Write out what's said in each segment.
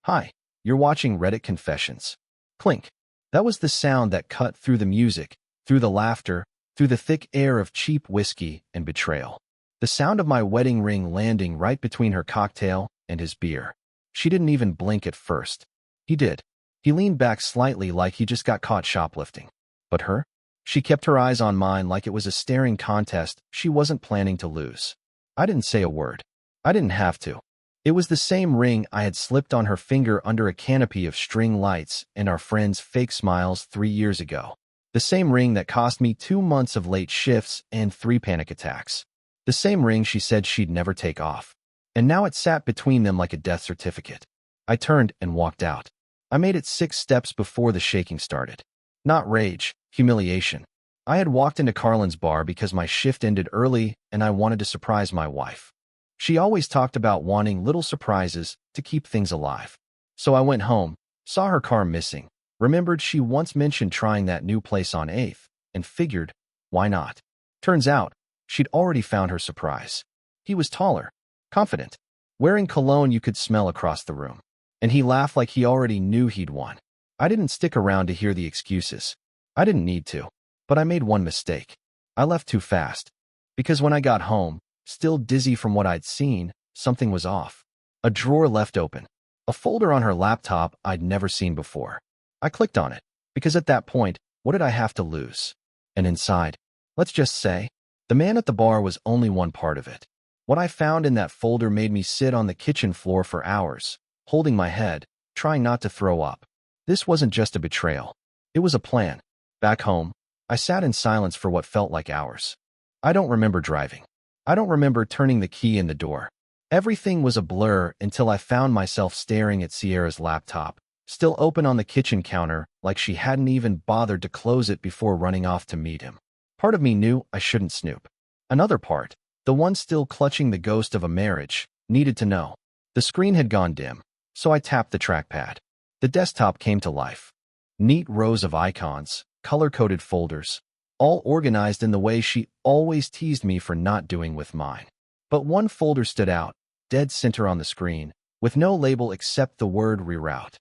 Hi, you're watching Reddit Confessions. Clink. That was the sound that cut through the music, through the laughter, through the thick air of cheap whiskey and betrayal. The sound of my wedding ring landing right between her cocktail and his beer. She didn't even blink at first. He did. He leaned back slightly like he just got caught shoplifting. But her? She kept her eyes on mine like it was a staring contest she wasn't planning to lose. I didn't say a word. I didn't have to. It was the same ring I had slipped on her finger under a canopy of string lights and our friends' fake smiles 3 years ago. The same ring that cost me 2 months of late shifts and 3 panic attacks. The same ring she said she'd never take off. And now it sat between them like a death certificate. I turned and walked out. I made it 6 steps before the shaking started. Not rage, humiliation. I had walked into Carlin's bar because my shift ended early and I wanted to surprise my wife. She always talked about wanting little surprises to keep things alive. So I went home, saw her car missing, remembered she once mentioned trying that new place on 8th, and figured, why not? Turns out, she'd already found her surprise. He was taller, confident, wearing cologne you could smell across the room. And he laughed like he already knew he'd won. I didn't stick around to hear the excuses. I didn't need to. But I made one mistake. I left too fast. Because when I got home, still dizzy from what I'd seen, something was off. A drawer left open. A folder on her laptop I'd never seen before. I clicked on it, because at that point, what did I have to lose? And inside, let's just say, the man at the bar was only one part of it. What I found in that folder made me sit on the kitchen floor for hours, holding my head, trying not to throw up. This wasn't just a betrayal. It was a plan. Back home, I sat in silence for what felt like hours. I don't remember driving. I don't remember turning the key in the door. Everything was a blur until I found myself staring at Sierra's laptop, still open on the kitchen counter like she hadn't even bothered to close it before running off to meet him. Part of me knew I shouldn't snoop. Another part, the one still clutching the ghost of a marriage, needed to know. The screen had gone dim, so I tapped the trackpad. The desktop came to life. Neat rows of icons, color-coded folders, all organized in the way she always teased me for not doing with mine. But one folder stood out, dead center on the screen, with no label except the word reroute.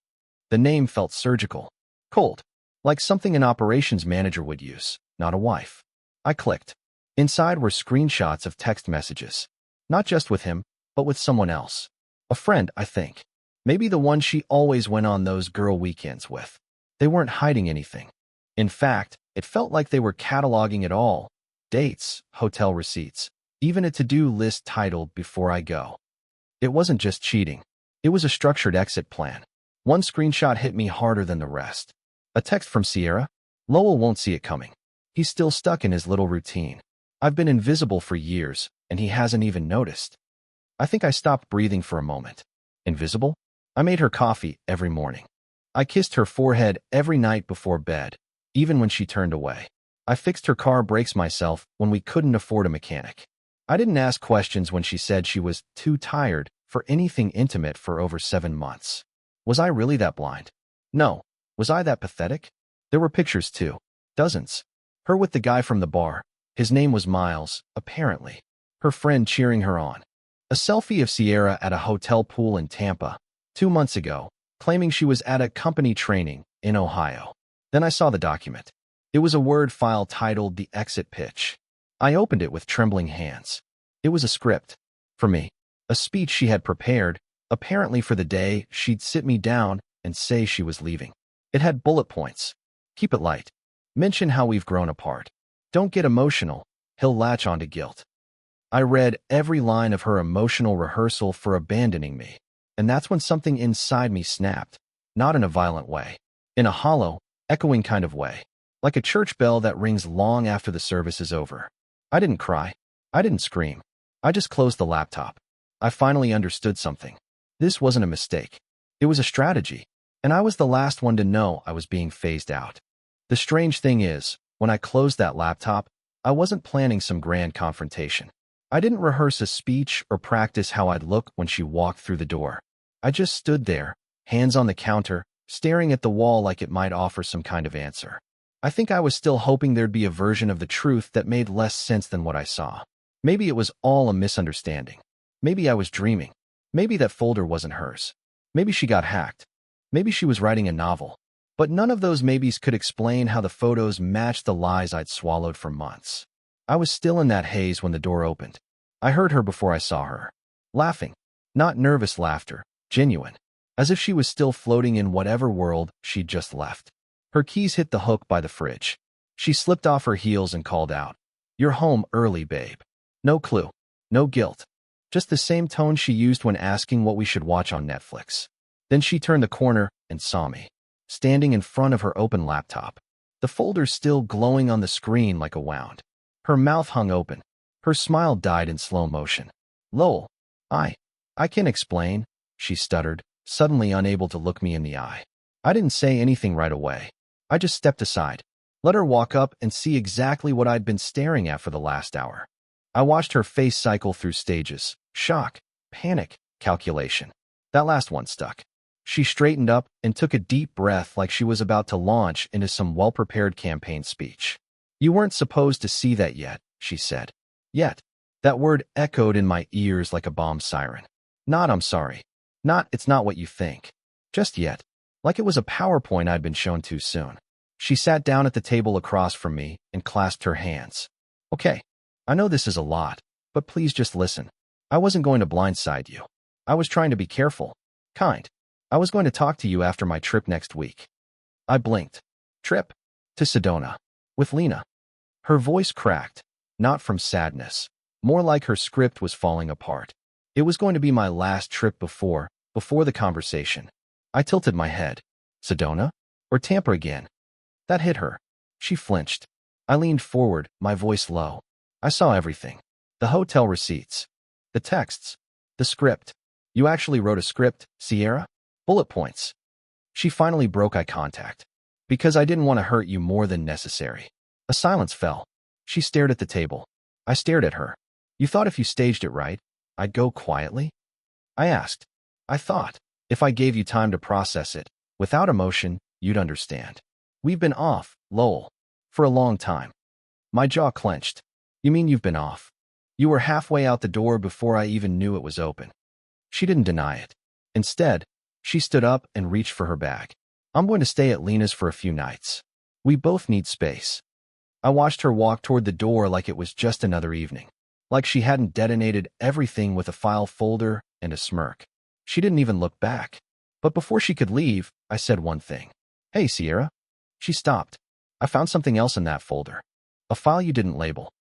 The name felt surgical, cold, like something an operations manager would use, not a wife. I clicked. Inside were screenshots of text messages. Not just with him, but with someone else. A friend, I think. Maybe the one she always went on those girl weekends with. They weren't hiding anything. In fact, it felt like they were cataloging it all. Dates, hotel receipts, even a to-do list titled "Before I Go." It wasn't just cheating. It was a structured exit plan. One screenshot hit me harder than the rest. A text from Sierra. Lowell won't see it coming. He's still stuck in his little routine. I've been invisible for years, and he hasn't even noticed. I think I stopped breathing for a moment. Invisible? I made her coffee every morning. I kissed her forehead every night before bed, even when she turned away. I fixed her car brakes myself when we couldn't afford a mechanic. I didn't ask questions when she said she was too tired for anything intimate for over 7 months. Was I really that blind? No. Was I that pathetic? There were pictures too. Dozens. Her with the guy from the bar. His name was Miles, apparently. Her friend cheering her on. A selfie of Sierra at a hotel pool in Tampa 2 months ago, claiming she was at a company training in Ohio. Then I saw the document. It was a Word file titled "The Exit Pitch." I opened it with trembling hands. It was a script. For me. A speech she had prepared, apparently for the day she'd sit me down and say she was leaving. It had bullet points. Keep it light. Mention how we've grown apart. Don't get emotional. He'll latch onto guilt. I read every line of her emotional rehearsal for abandoning me. And that's when something inside me snapped. Not in a violent way. In a hollow, echoing kind of way. Like a church bell that rings long after the service is over. I didn't cry. I didn't scream. I just closed the laptop. I finally understood something. This wasn't a mistake. It was a strategy. And I was the last one to know I was being phased out. The strange thing is, when I closed that laptop, I wasn't planning some grand confrontation. I didn't rehearse a speech or practice how I'd look when she walked through the door. I just stood there, hands on the counter, staring at the wall like it might offer some kind of answer. I think I was still hoping there'd be a version of the truth that made less sense than what I saw. Maybe it was all a misunderstanding. Maybe I was dreaming. Maybe that folder wasn't hers. Maybe she got hacked. Maybe she was writing a novel. But none of those maybes could explain how the photos matched the lies I'd swallowed for months. I was still in that haze when the door opened. I heard her before I saw her. Laughing. Not nervous laughter. Genuine. As if she was still floating in whatever world she'd just left. Her keys hit the hook by the fridge. She slipped off her heels and called out, "You're home early, babe." No clue. No guilt. Just the same tone she used when asking what we should watch on Netflix. Then she turned the corner and saw me, standing in front of her open laptop. The folder still glowing on the screen like a wound. Her mouth hung open. Her smile died in slow motion. "Lowell, I can explain," she stuttered, suddenly unable to look me in the eye. I didn't say anything right away. I just stepped aside, let her walk up and see exactly what I'd been staring at for the last hour. I watched her face cycle through stages: shock, panic, calculation. That last one stuck. She straightened up and took a deep breath like she was about to launch into some well-prepared campaign speech. "You weren't supposed to see that yet," she said. Yet. That word echoed in my ears like a bomb siren. Not "I'm sorry." Not "it's not what you think." Just yet. Like it was a PowerPoint I'd been shown too soon. She sat down at the table across from me and clasped her hands. "Okay. I know this is a lot, but please just listen. I wasn't going to blindside you. I was trying to be careful. Kind. I was going to talk to you after my trip next week." I blinked. Trip? To Sedona. With Lena. Her voice cracked. Not from sadness. More like her script was falling apart. It was going to be my last trip before the conversation. I tilted my head. Sedona? Or Tampa again? That hit her. She flinched. I leaned forward, my voice low. I saw everything. The hotel receipts. The texts. The script. "You actually wrote a script, Sierra?" Bullet points. She finally broke eye contact. "Because I didn't want to hurt you more than necessary." A silence fell. She stared at the table. I stared at her. "You thought if you staged it right, I'd go quietly?" I asked. "I thought, if I gave you time to process it, without emotion, you'd understand. We've been off, Lowell, for a long time." My jaw clenched. "You mean you've been off? You were halfway out the door before I even knew it was open." She didn't deny it. Instead, she stood up and reached for her bag. "I'm going to stay at Lena's for a few nights. We both need space." I watched her walk toward the door like it was just another evening. Like she hadn't detonated everything with a file folder and a smirk. She didn't even look back. But before she could leave, I said one thing. "Hey, Sierra." She stopped. "I found something else in that folder. A file you didn't label."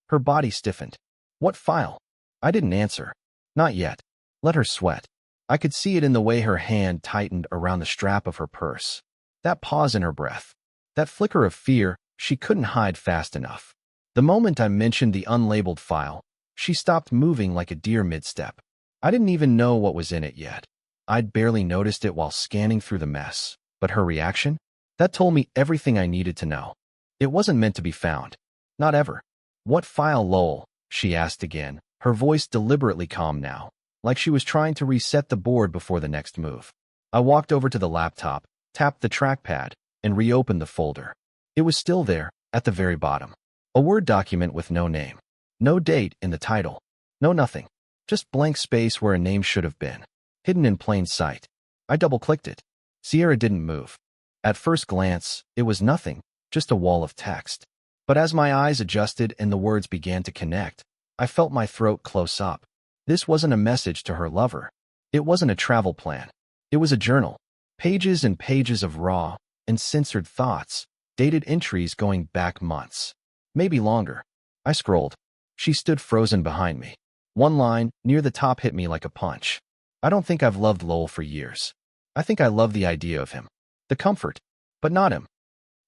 Her body stiffened. "What file?" I didn't answer. Not yet. Let her sweat. I could see it in the way her hand tightened around the strap of her purse. That pause in her breath. That flicker of fear she couldn't hide fast enough. The moment I mentioned the unlabeled file, she stopped moving like a deer mid-step. I didn't even know what was in it yet. I'd barely noticed it while scanning through the mess. But her reaction? That told me everything I needed to know. It wasn't meant to be found. Not ever. "What file, Lowell?" she asked again, her voice deliberately calm now, like she was trying to reset the board before the next move. I walked over to the laptop, tapped the trackpad, and reopened the folder. It was still there, at the very bottom. A Word document with no name. No date in the title. No nothing. Just blank space where a name should have been. Hidden in plain sight. I double-clicked it. Sierra didn't move. At first glance, it was nothing, just a wall of text. But as my eyes adjusted and the words began to connect, I felt my throat close up. This wasn't a message to her lover. It wasn't a travel plan. It was a journal. Pages and pages of raw, uncensored thoughts, dated entries going back months. Maybe longer. I scrolled. She stood frozen behind me. One line, near the top, hit me like a punch. "I don't think I've loved Lowell for years. I think I love the idea of him. The comfort. But not him."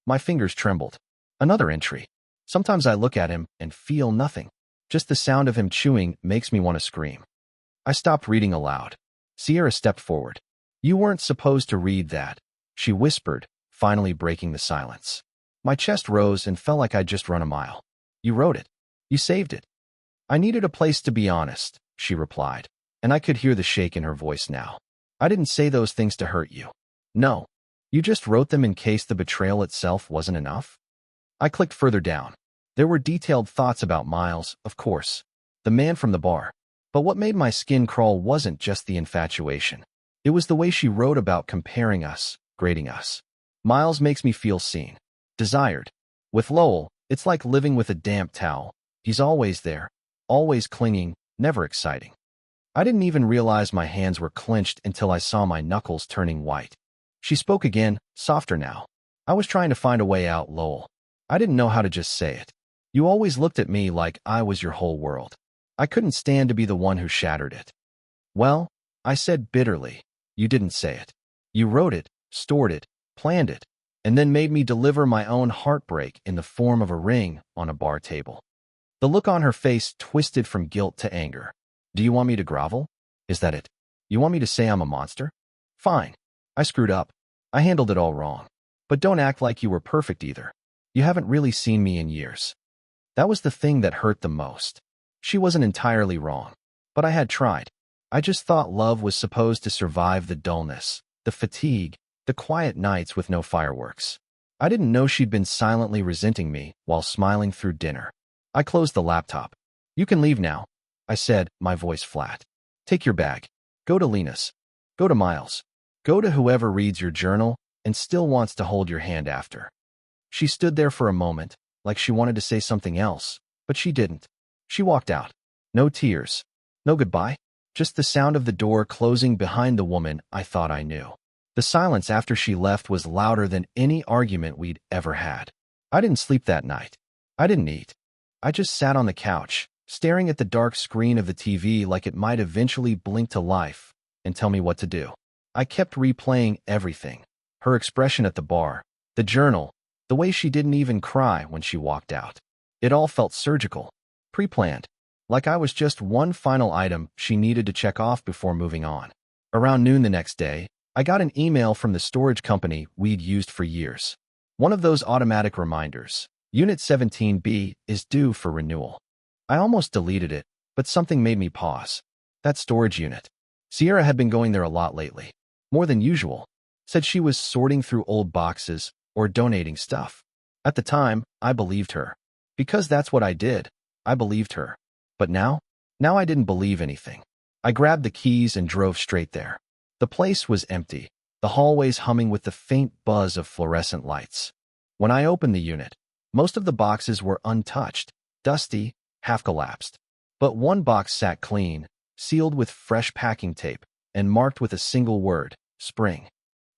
My fingers trembled. Another entry. "Sometimes I look at him and feel nothing. Just the sound of him chewing makes me want to scream." I stopped reading aloud. Sierra stepped forward. "You weren't supposed to read that," she whispered, finally breaking the silence. My chest rose and felt like I'd just run a mile. "You wrote it. You saved it." "I needed a place to be honest," she replied, and I could hear the shake in her voice now. "I didn't say those things to hurt you. No. You just wrote them in case the betrayal itself wasn't enough." I clicked further down. There were detailed thoughts about Miles, of course. The man from the bar. But what made my skin crawl wasn't just the infatuation. It It was the way she wrote about comparing us, grading us. Miles makes me feel seen, desired. With Lowell, it's like living with a damp towel. He's always there, always clinging, never exciting. I didn't even realize my hands were clenched until I saw my knuckles turning white. She spoke again, softer now. I was trying to find a way out, Lowell. I didn't know how to just say it. You always looked at me like I was your whole world. I couldn't stand to be the one who shattered it. Well, I said bitterly, you didn't say it. You wrote it, stored it, planned it, and then made me deliver my own heartbreak in the form of a ring on a bar table. The look on her face twisted from guilt to anger. Do you want me to grovel? Is that it? You want me to say I'm a monster? Fine. I screwed up. I handled it all wrong. But don't act like you were perfect either. You haven't really seen me in years. That was the thing that hurt the most. She wasn't entirely wrong. But I had tried. I just thought love was supposed to survive the dullness, the fatigue, the quiet nights with no fireworks. I didn't know she'd been silently resenting me while smiling through dinner. I closed the laptop. You can leave now, I said, my voice flat. Take your bag. Go to Lena's. Go to Miles. Go to whoever reads your journal and still wants to hold your hand after. She stood there for a moment, like she wanted to say something else, but she didn't. She walked out. No tears. No goodbye. Just the sound of the door closing behind the woman I thought I knew. The silence after she left was louder than any argument we'd ever had. I didn't sleep that night. I didn't eat. I just sat on the couch, staring at the dark screen of the TV like it might eventually blink to life and tell me what to do. I kept replaying everything. Her expression at the bar, the journal, the way she didn't even cry when she walked out. It all felt surgical, pre-planned, like I was just one final item she needed to check off before moving on. Around noon the next day, I got an email from the storage company we'd used for years. One of those automatic reminders. Unit 17B is due for renewal. I almost deleted it, but something made me pause. That storage unit. Sierra had been going there a lot lately. More than usual. Said she was sorting through old boxes or donating stuff. At the time, I believed her. Because that's what I did. I believed her. But now I didn't believe anything. I grabbed the keys and drove straight there. The place was empty, the hallways humming with the faint buzz of fluorescent lights. When I opened the unit, most of the boxes were untouched, dusty, half-collapsed. But one box sat clean, sealed with fresh packing tape, and marked with a single word, spring.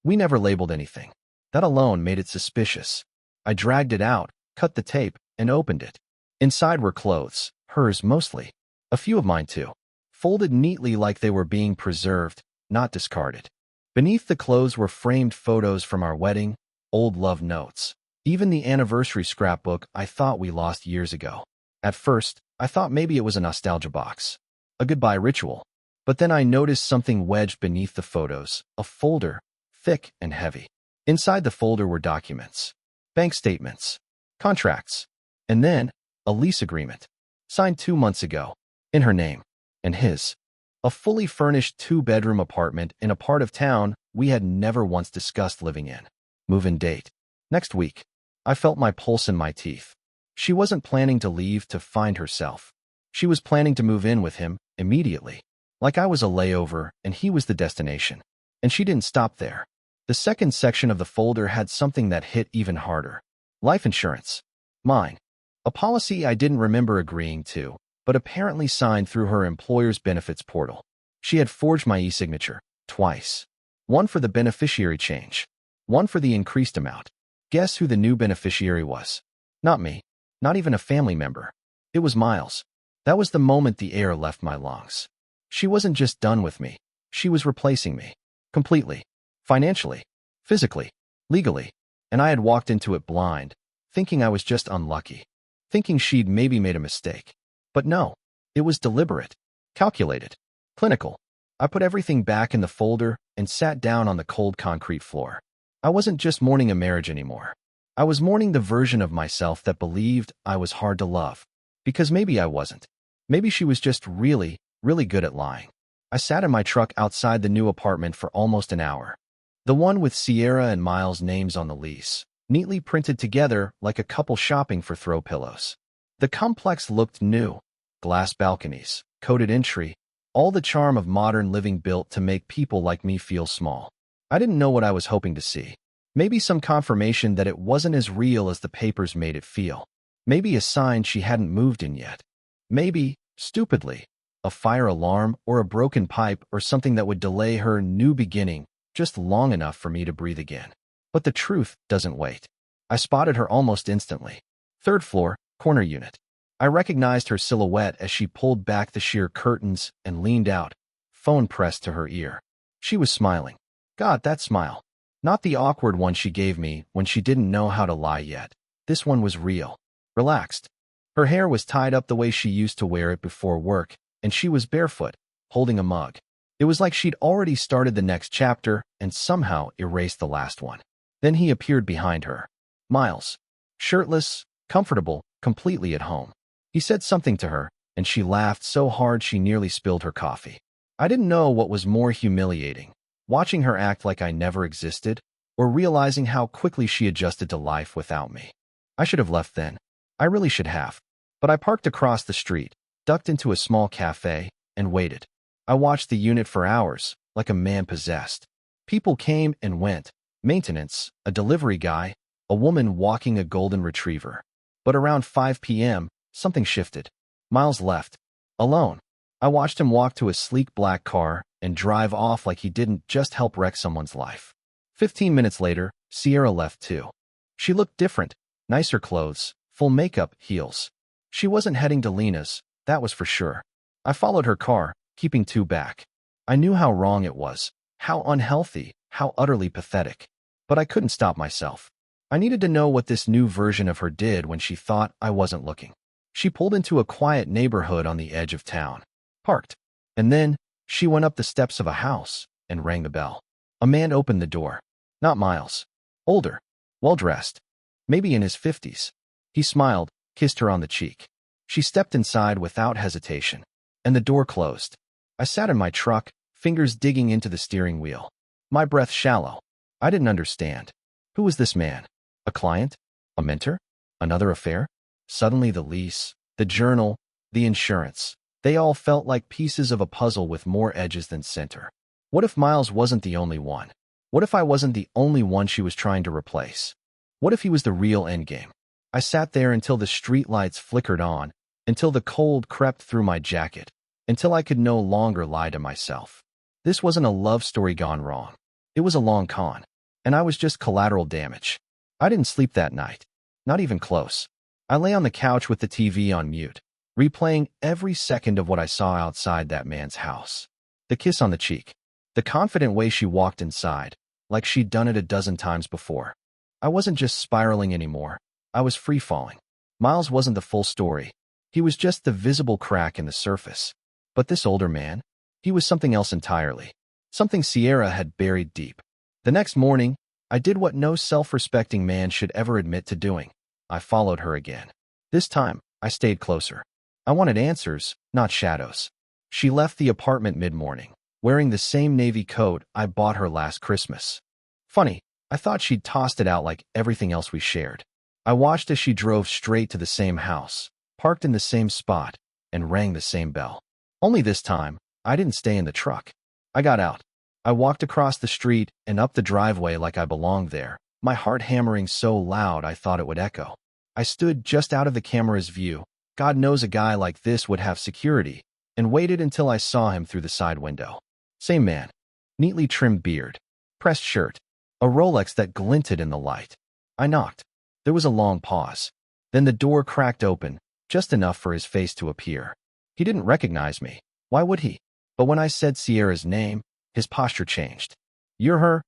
We never labeled anything. That alone made it suspicious. I dragged it out, cut the tape, and opened it. Inside were clothes, hers mostly. A few of mine too. Folded neatly like they were being preserved, not discarded. Beneath the clothes were framed photos from our wedding, old love notes. Even the anniversary scrapbook I thought we lost years ago. At first, I thought maybe it was a nostalgia box. A goodbye ritual. But then I noticed something wedged beneath the photos, a folder, thick and heavy. Inside the folder were documents. Bank statements. Contracts. And then, a lease agreement. Signed 2 months ago. In her name. And his. A fully furnished 2-bedroom apartment in a part of town we had never once discussed living in. Move-in date. Next week. I felt my pulse in my teeth. She wasn't planning to leave to find herself. She was planning to move in with him immediately. Like I was a layover and he was the destination. And she didn't stop there. The second section of the folder had something that hit even harder. Life insurance. Mine. A policy I didn't remember agreeing to, but apparently signed through her employer's benefits portal. She had forged my e-signature, twice. One for the beneficiary change. One for the increased amount. Guess who the new beneficiary was? Not me. Not even a family member. It was Miles. That was the moment the air left my lungs. She wasn't just done with me. She was replacing me. Completely. Financially. Physically. Legally. And I had walked into it blind, thinking I was just unlucky. Thinking she'd maybe made a mistake. But no. It was deliberate. Calculated. Clinical. I put everything back in the folder and sat down on the cold concrete floor. I wasn't just mourning a marriage anymore. I was mourning the version of myself that believed I was hard to love. Because maybe I wasn't. Maybe she was just really, really good at lying. I sat in my truck outside the new apartment for almost an hour. The one with Sierra and Miles' names on the lease, neatly printed together like a couple shopping for throw pillows. The complex looked new. Glass balconies, coated entry, All the charm of modern living built to make people like me feel small. I didn't know what I was hoping to see. Maybe some confirmation that it wasn't as real as the papers made it feel. Maybe a sign she hadn't moved in yet. Maybe, stupidly, a fire alarm or a broken pipe or something that would delay her new beginning just long enough for me to breathe again. But the truth doesn't wait. I spotted her almost instantly. Third floor, corner unit. I recognized her silhouette as she pulled back the sheer curtains and leaned out, phone pressed to her ear. She was smiling. God, that smile. Not the awkward one she gave me when she didn't know how to lie yet. This one was real. Relaxed. Her hair was tied up the way she used to wear it before work, and she was barefoot, holding a mug. It was like she'd already started the next chapter and somehow erased the last one. Then he appeared behind her. Miles. Shirtless, comfortable, completely at home. He said something to her, and she laughed so hard she nearly spilled her coffee. I didn't know what was more humiliating, watching her act like I never existed, or realizing how quickly she adjusted to life without me. I should have left then. I really should have. But I parked across the street, ducked into a small cafe, and waited. I watched the unit for hours, like a man possessed. People came and went. Maintenance, a delivery guy, a woman walking a golden retriever. But around 5 p.m., something shifted. Miles left. Alone. I watched him walk to a sleek black car and drive off like he didn't just help wreck someone's life. 15 minutes later, Sierra left too. She looked different. Nicer clothes, full makeup, heels. She wasn't heading to Lena's, that was for sure. I followed her car, keeping 2 back. I knew how wrong it was, how unhealthy, how utterly pathetic. But I couldn't stop myself. I needed to know what this new version of her did when she thought I wasn't looking. She pulled into a quiet neighborhood on the edge of town. Parked. And then, she went up the steps of a house and rang the bell. A man opened the door. Not Miles. Older. Well-dressed. Maybe in his 50s. He smiled, kissed her on the cheek. She stepped inside without hesitation. And the door closed. I sat in my truck, fingers digging into the steering wheel. My breath shallow. I didn't understand. Who was this man? A client? A mentor? Another affair? Suddenly the lease, the journal, the insurance. They all felt like pieces of a puzzle with more edges than center. What if Miles wasn't the only one? What if I wasn't the only one she was trying to replace? What if he was the real endgame? I sat there until the streetlights flickered on, until the cold crept through my jacket, until I could no longer lie to myself. This wasn't a love story gone wrong. It was a long con, and I was just collateral damage. I didn't sleep that night. Not even close. I lay on the couch with the TV on mute, replaying every second of what I saw outside that man's house. The kiss on the cheek. The confident way she walked inside, like she'd done it a dozen times before. I wasn't just spiraling anymore. I was free-falling. Miles wasn't the full story. He was just the visible crack in the surface. But this older man? He was something else entirely. Something Sierra had buried deep. The next morning, I did what no self-respecting man should ever admit to doing. I followed her again. This time, I stayed closer. I wanted answers, not shadows. She left the apartment mid-morning, wearing the same navy coat I bought her last Christmas. Funny, I thought she'd tossed it out like everything else we shared. I watched as she drove straight to the same house, parked in the same spot, and rang the same bell. Only this time, I didn't stay in the truck. I got out. I walked across the street and up the driveway like I belonged there, my heart hammering so loud I thought it would echo. I stood just out of the camera's view. God knows a guy like this would have security, and waited until I saw him through the side window. Same man. Neatly trimmed beard. Pressed shirt. A Rolex that glinted in the light. I knocked. There was a long pause. Then the door cracked open, just enough for his face to appear. He didn't recognize me. Why would he? But when I said Sierra's name, his posture changed. You're her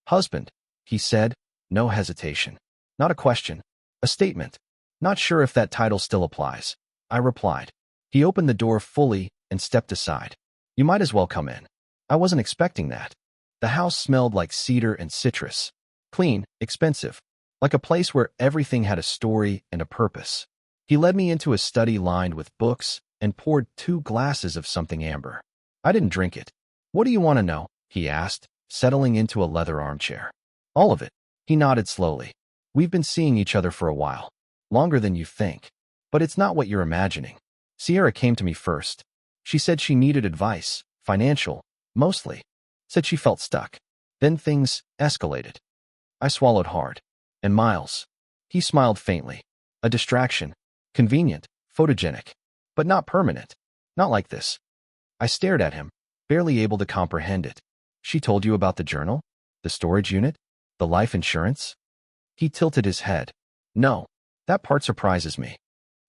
husband, he said, no hesitation. Not a question. A statement. Not sure if that title still applies. I replied. He opened the door fully and stepped aside. You might as well come in. I wasn't expecting that. The house smelled like cedar and citrus. Clean, expensive. Like a place where everything had a story and a purpose. He led me into a study lined with books and poured 2 glasses of something amber. I didn't drink it. What do you want to know? He asked, settling into a leather armchair. All of it. He nodded slowly. We've been seeing each other for a while. Longer than you think. But it's not what you're imagining. Sierra came to me first. She said she needed advice, financial, mostly. Said she felt stuck. Then things escalated. I swallowed hard. And Miles? He smiled faintly. A distraction. Convenient, photogenic, but not permanent. Not like this. I stared at him, barely able to comprehend it. She told you about the journal? The storage unit? The life insurance? He tilted his head. No, that part surprises me.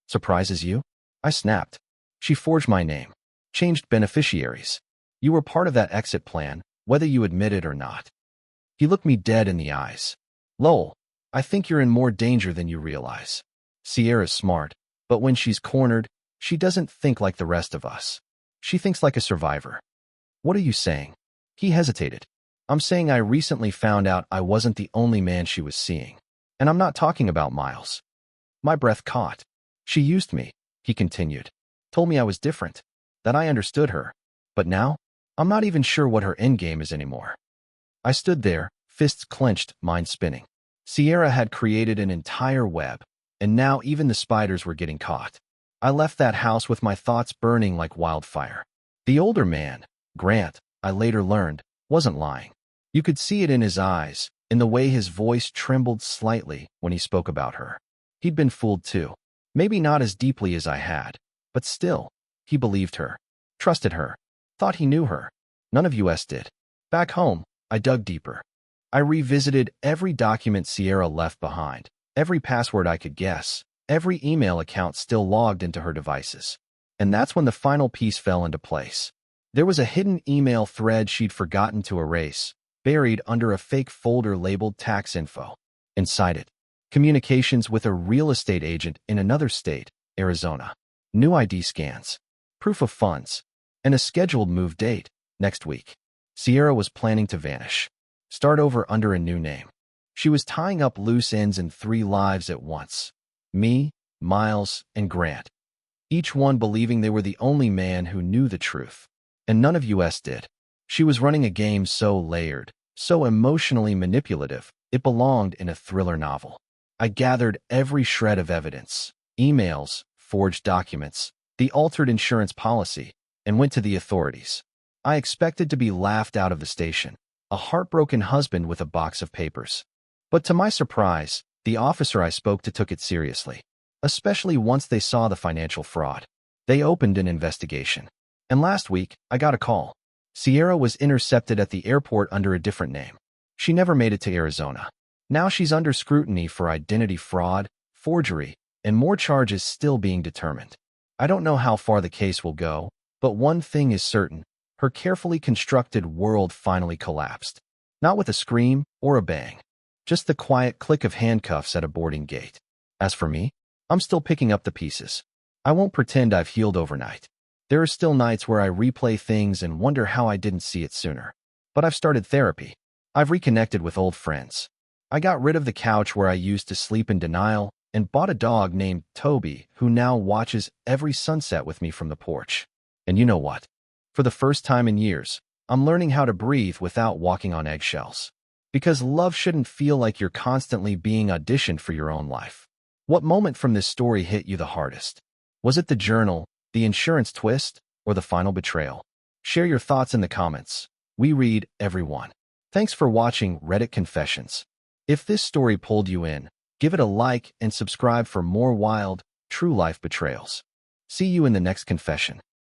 Surprises you? I snapped. She forged my name. Changed beneficiaries. You were part of that exit plan, whether you admit it or not. He looked me dead in the eyes. Lowell, I think you're in more danger than you realize. Sierra's smart, but when she's cornered, she doesn't think like the rest of us. She thinks like a survivor. What are you saying? He hesitated. I'm saying I recently found out I wasn't the only man she was seeing. And I'm not talking about Miles. My breath caught. She used me, he continued. Told me I was different, that I understood her. But now, I'm not even sure what her endgame is anymore. I stood there, fists clenched, mind spinning. Sierra had created an entire web, and now even the spiders were getting caught. I left that house with my thoughts burning like wildfire. The older man, Grant, I later learned, wasn't lying. You could see it in his eyes, in the way his voice trembled slightly when he spoke about her. He'd been fooled too. Maybe not as deeply as I had, but still, he believed her, trusted her, thought he knew her. None of us did. Back home, I dug deeper. I revisited every document Sierra left behind, every password I could guess, every email account still logged into her devices. And that's when the final piece fell into place. There was a hidden email thread she'd forgotten to erase, buried under a fake folder labeled tax info. Inside it, communications with a real estate agent in another state, Arizona. New ID scans, proof of funds, and a scheduled move date, next week. Sierra was planning to vanish. Start over under a new name. She was tying up loose ends in 3 lives at once. Me, Miles, and Grant. Each one believing they were the only man who knew the truth. And none of us did. She was running a game so layered, so emotionally manipulative, it belonged in a thriller novel. I gathered every shred of evidence, emails, forged documents, the altered insurance policy, and went to the authorities. I expected to be laughed out of the station, a heartbroken husband with a box of papers. But to my surprise, the officer I spoke to took it seriously, especially once they saw the financial fraud. They opened an investigation. And last week, I got a call. Sierra was intercepted at the airport under a different name. She never made it to Arizona. Now she's under scrutiny for identity fraud, forgery, and more charges still being determined. I don't know how far the case will go, but one thing is certain. Her carefully constructed world finally collapsed. Not with a scream or a bang. Just the quiet click of handcuffs at a boarding gate. As for me, I'm still picking up the pieces. I won't pretend I've healed overnight. There are still nights where I replay things and wonder how I didn't see it sooner. But I've started therapy. I've reconnected with old friends. I got rid of the couch where I used to sleep in denial and bought a dog named Toby who now watches every sunset with me from the porch. And you know what? For the first time in years, I'm learning how to breathe without walking on eggshells. Because love shouldn't feel like you're constantly being auditioned for your own life. What moment from this story hit you the hardest? Was it the journal, the insurance twist, or the final betrayal? Share your thoughts in the comments. We read every one. Thanks for watching Reddit Confessions. If this story pulled you in, give it a like and subscribe for more wild, true life betrayals. See you in the next confession.